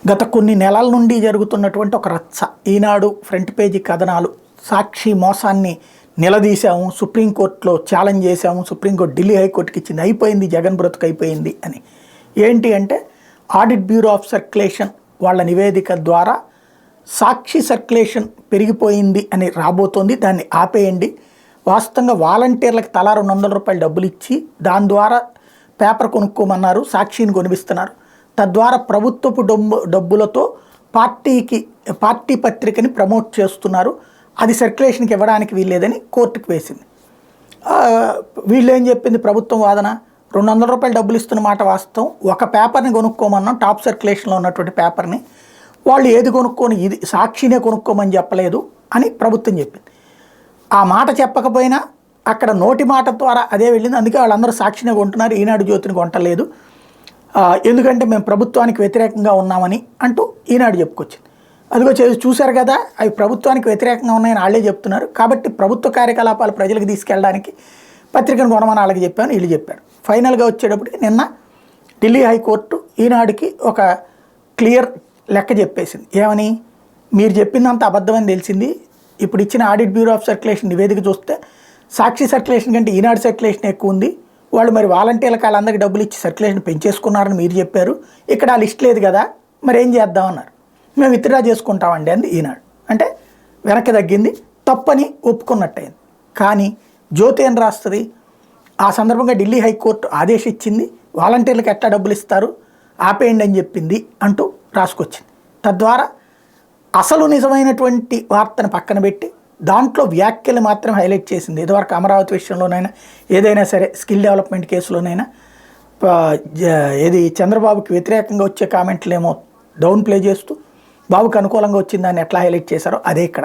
గత కొన్ని నెలల నుండి జరుగుతున్నటువంటి ఒక రచ్చ. ఈనాడు ఫ్రంట్ పేజీ కథనాలు సాక్షి మోసాన్ని నిలదీశాము, సుప్రీంకోర్టులో ఛాలెంజ్ చేశాము, సుప్రీంకోర్టు ఢిల్లీ హైకోర్టుకి ఇచ్చింది, అయిపోయింది జగన్ బ్రతుకు అయిపోయింది అని. ఏంటి అంటే ఆడిట్ బ్యూరో ఆఫ్ సర్క్యులేషన్ వాళ్ళ నివేదిక ద్వారా సాక్షి సర్క్యులేషన్ పెరిగిపోయింది అని రాబోతోంది, దాన్ని ఆపేయండి. వాస్తవంగా వాలంటీర్లకు తలా $200 డబ్బులు ఇచ్చి దాని ద్వారా పేపర్ కొనుక్కోమన్నారు, సాక్షిని కొనిపిస్తున్నారు. తద్వారా ప్రభుత్వపు డబ్బులతో పార్టీ పత్రికని ప్రమోట్ చేస్తున్నారు. అది సర్క్యులేషన్కి ఇవ్వడానికి వీల్లేదని కోర్టుకు వేసింది. వీళ్ళు ఏం చెప్పింది ప్రభుత్వం వాదన, $200 డబ్బులు ఇస్తున్న మాట వాస్తవం, ఒక పేపర్ని కొనుక్కోమన్నాం, టాప్ సర్క్యులేషన్లో ఉన్నటువంటి పేపర్ని, వాళ్ళు ఏది కొనుక్కొని ఇది సాక్షినే కొనుక్కోమని చెప్పలేదు అని ప్రభుత్వం చెప్పింది. ఆ మాట చెప్పకపోయినా అక్కడ నోటి మాట ద్వారా అదే వెళ్ళింది. అందుకే వాళ్ళందరూ సాక్షినే కొంటున్నారు, ఈనాడు జ్యోతిని కొంటలేదు, ఎందుకంటే మేము ప్రభుత్వానికి వ్యతిరేకంగా ఉన్నామని అంటూ ఈనాడు చెప్పుకొచ్చింది. అదిగో చూశారు కదా, అవి ప్రభుత్వానికి వ్యతిరేకంగా ఉన్నాయని వాళ్ళే చెప్తున్నారు, కాబట్టి ప్రభుత్వ కార్యకలాపాలు ప్రజలకు తీసుకెళ్ళడానికి పత్రికను కొనమని వాళ్ళకి చెప్పాను, వీళ్ళు చెప్పారు. ఫైనల్గా వచ్చేటప్పటికి నిన్న ఢిల్లీ హైకోర్టు ఈనాడుకి ఒక క్లియర్ లెక్క చెప్పేసింది. ఏమని, మీరు చెప్పిందంత అబద్ధమని తెలిసింది, ఇప్పుడు ఇచ్చిన ఆడిట్ బ్యూరో ఆఫ్ సర్క్యులేషన్ నివేదిక చూస్తే సాక్షి సర్క్యులేషన్ కంటే ఈనాడు సర్క్యులేషన్ ఎక్కువ ఉంది, వాళ్ళు మరి వాలంటీర్లకు వాళ్ళందరికీ డబ్బులు ఇచ్చి సర్క్యులేషన్ పెంచేసుకున్నారని మీరు చెప్పారు, ఇక్కడ ఆ లిస్ట్ లేదు కదా, మరి ఏం చేద్దామన్నారు. మేము విత్డ్రా చేసుకుంటామండి అంది ఈనాడు. అంటే వెనక్కి తగ్గింది, తప్పని ఒప్పుకున్నట్టయింది. కానీ జ్యోతి ఏం రాస్తుంది, ఆ సందర్భంగా ఢిల్లీ హైకోర్టు ఆదేశించింది, వాలంటీర్లకు ఎట్లా డబ్బులు ఇస్తారు ఆపేయండి అని చెప్పింది అంటూ రాసుకొచ్చింది. తద్వారా అసలు నిజమైనటువంటి వార్తను పక్కన పెట్టి దాంట్లో వ్యాఖ్యలు మాత్రం హైలైట్ చేసింది. ఇదివరకు అమరావతి విషయంలోనైనా ఏదైనా సరే, స్కిల్ డెవలప్మెంట్ కేసులోనైనా ఏది చంద్రబాబుకి వ్యతిరేకంగా వచ్చే కామెంట్లు ఏమో డౌన్ ప్లే చేస్తూ బాబుకి అనుకూలంగా వచ్చిందని ఎట్లా హైలైట్ చేశారో అదే ఇక్కడ.